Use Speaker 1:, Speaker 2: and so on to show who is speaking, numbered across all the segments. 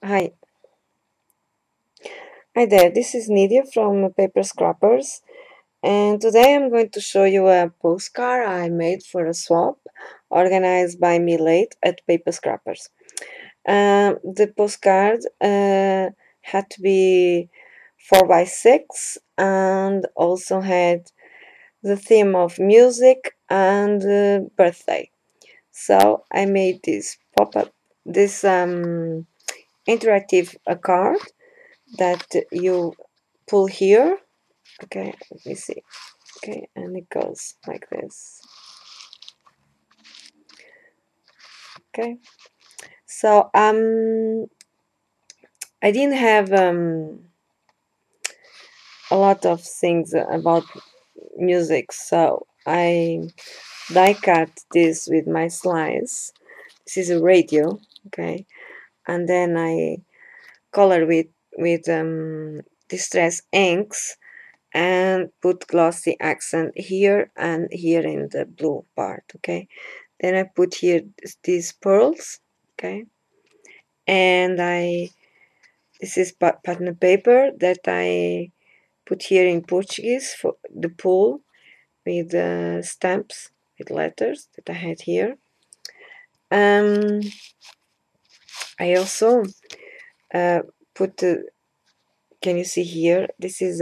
Speaker 1: Hi. Hi there, this is Nidia from Paper Scrappers, and today I'm going to show you a postcard I made for a swap organized by me late at Paper Scrappers. The postcard had to be 4 by 6 and also had the theme of music and birthday. So I made this pop-up, this interactive card that you pull here. Okay, let me see. Okay, and it goes like this. Okay, so I didn't have a lot of things about music, so I die cut this with my slice. This is a radio. Okay, and then I color with distress inks and put glossy accent here and here in the blue part. Okay, then I put here these pearls. Okay, and this is pattern paper that I put here in Portuguese for the pool with stamps with letters that I had here. um I also uh, put can you see here, this is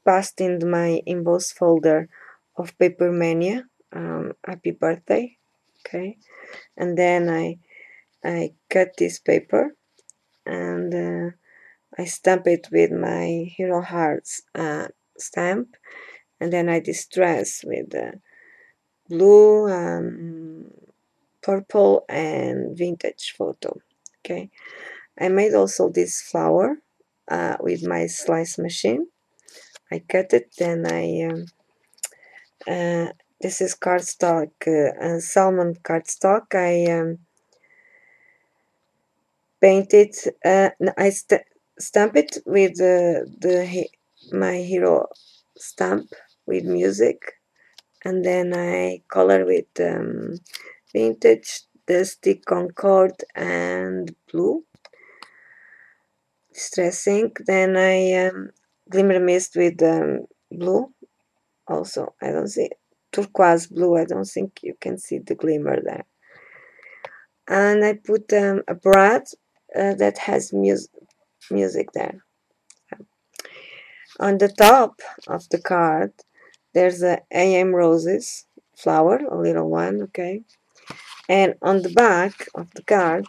Speaker 1: passed in my embossed folder of Paper Mania. Happy birthday. Okay, and then I cut this paper and I stamp it with my Hero Hearts stamp, and then I distress with blue, purple, and vintage photo. Okay, I made also this flower with my slice machine. I cut it, then this is cardstock, salmon cardstock. I paint it. I stamp it with my hero stamp with music, and then I color with vintage, dusty concord, and blue distress ink. Then I glimmer mist with blue. Also, I don't see turquoise blue. I don't think you can see the glimmer there. And I put a brad that has music there. On the top of the card, there's a AM roses flower, a little one, okay. And on the back of the card,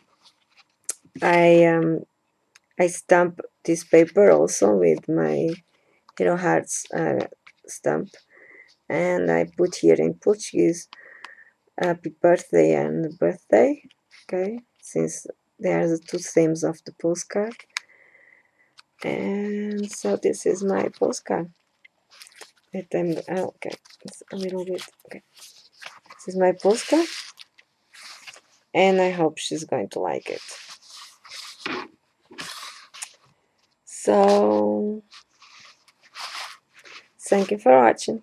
Speaker 1: I stamp this paper also with my Hero Hearts stamp, and I put here in Portuguese happy birthday and birthday, okay, since they are the two themes of the postcard. And so this is my postcard. Okay, it's a little bit okay. This is my postcard, and I hope she's going to like it. So thank you for watching.